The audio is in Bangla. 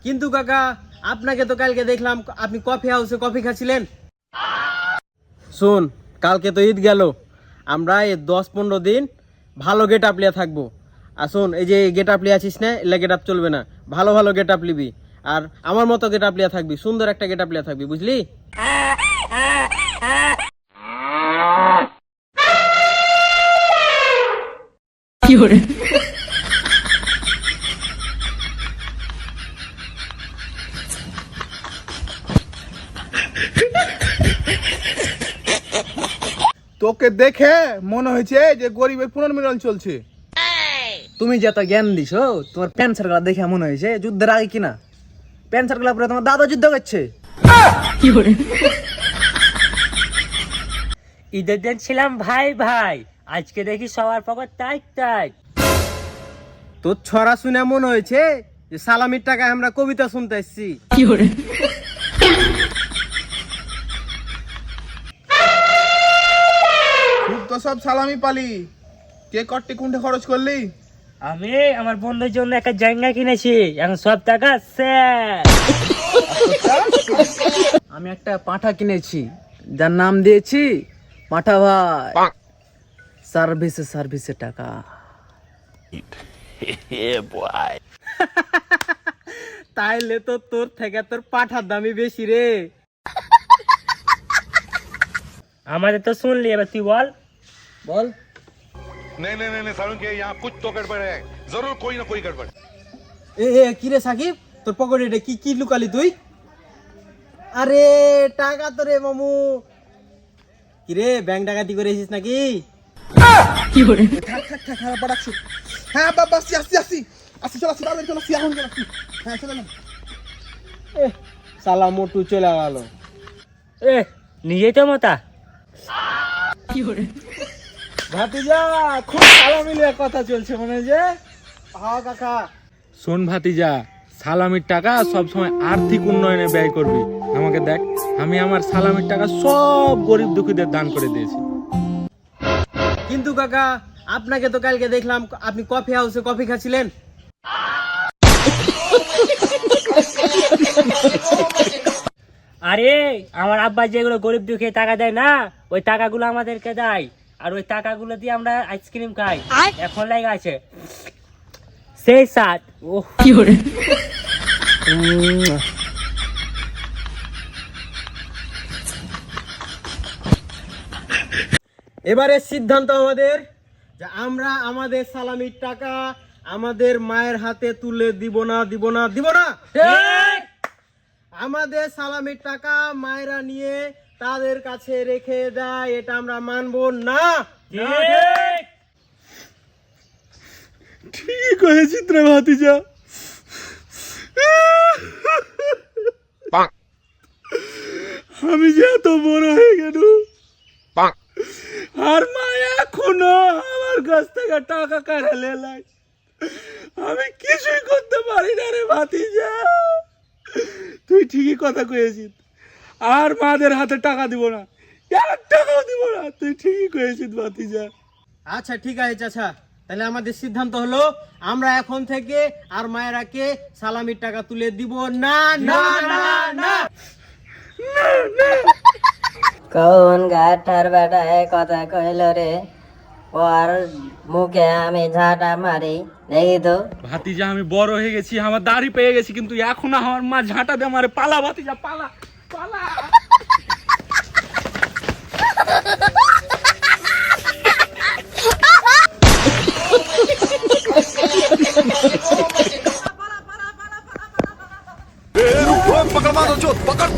কিন্তু কাকা আপনাকে তো কালকে দেখলাম আপনি কফি হাউসে কফি খাচ্ছিলেন। শুন, কালকে তো ঈদ গেল, আমরা এই 10-15 দিন ভালো গেট আপ লিয়া থাকবো। আর শোন, এই যে গেট আপ লিয়া আছিস না, এলা গেট আপ চলবে না, ভালো ভালো গেট আপ লিবি। আর আমার মতো গেট আপ লিয়া থাকবি, সুন্দর একটা গেট আপ লিয়া থাকবি, বুঝলি? কি করে তোকে দেখে মনে হয়েছে যে গরিবের পুনর্মিলন চলছে। তুমি যত জ্ঞান দিছো, তোমার প্যান্ট শার্ট গুলা দেখে মনে হয়েছে যুদ্ধের আগে কিনা। প্যান্ট শার্ট গুলা পরে তোমার দাদা যুদ্ধ করছে। কি করে ঈদের দিন ছিলাম ভাই ভাই, আজকে দেখি সবার পকেট টাইট টাইট। তোর ছড়া শুনে মনে হয়েছে যে সালামির টাকায় আমরা কবিতা শুনতে এসছি। কি করে খুব তো সব সালামি পালি, কে কট্টি কুণ্ঠে খরচ করলি? আমি আমার বন্ধুর জন্য একটা জায়গা কিনেছি, এখন সব টাকা শেষ। আমি একটা পাঁঠা কিনেছি, যার নাম দিয়েছি পাঁঠা ভাই। সার্ভিসে সার্ভিসে টাকা। তাইলে তো তোর থেকে তোর পাঠার দামই বেশি রে। আমাদের তো শুনলি, এবার তুই বল। বল। नहीं नहीं नहीं नहीं सारुण के यहाँ कुछ तो गड़बड़ है, जरूर कोई ना कोई गड़बड़। এ এ কি রে সাকিব, তোর পকেটে কি কি লুকালি তুই? আরে টাকা তো রে মামু। কি রে, ব্যাংক ডাকাতি করেছিস নাকি? কি করে থাক থাক থাক, খারাপ পাঠাচ্ছি। হ্যাঁ বাবা, আসি আসি আসি আসি, চল আসি, তাড়াতাড়ি চল আসি, এখন চল আসি। হ্যাঁ চলে না। এ সালা মোটু চলে গেল। এ নিজেই তো মতা। কি করে ভাতিজা, খুব সালামি লিয়ে কথা চলছে মনে হয় যে। হ্যাঁ কাকা। শোন ভাতিজা, সালামির টাকা সব সময় আর্থিক উন্নয়নে ব্যয় করবি। আমাকে দেখ, আমি আমার সালামির টাকা সব গরিব দুঃখীদের দান করে দিয়েছি। কিন্তু কাকা আপনাকে তো কালকে দেখলাম আপনি কফি হাউসে কফি খাচ্ছিলেন। আরে আমার আব্বা যেগুলো গরিব দুঃখে টাকা দেয় না, ওই টাকাগুলো আমাদেরকে দেয়, আর ওই টাকাগুলো দিয়ে আমরা আইসক্রিম খাই। এখন লাগে আছে সেই সাত। ও কি করে এবারে সিদ্ধান্ত আমাদের যে আমরা আমাদের সালামির টাকা আমাদের মায়ের হাতে তুলে দিব না, দিব না, দিব না। আমাদের সালামির টাকা মায়েরা নিয়ে তাদের কাছে রেখে দেয়, এটা আমরা মানবো না। ঠিক হয়েছি রে ভাতিজা। আমি যে এত বড় হয়ে গেল, আর মা এখনো আমার কাছ থেকে টাকা কাড়ালে লাই, আমি কিছুই করতে পারি না রে ভাতিজা। তুই ঠিকই কথা কয়েছিস, আর মাদের হাতে টাকা দিব না, 1 টাকাও দিব না। তুই ঠিকই কয়েছিস ভাতিজা। আচ্ছা ঠিক আছে চাচা, তাহলে আমাদের সিদ্ধান্ত হলো আমরা এখন থেকে আর মায়েরাকে সালামির টাকা তুলে দিব না, না, না, না। কোন গাঠার বেটায় কথা কইল রে, ওর মুখে আমি ঝাঁটা মারি দেখি তো। ভাতিজা, আমি বড় হয়ে গেছি, আমার দাড়ি পেয়ে গেছি, কিন্তু এখন আমার মা ঝাঁটা দে মারে। পালা ভাতিজা, পালা পালা। पकड़ मारो, पकड़।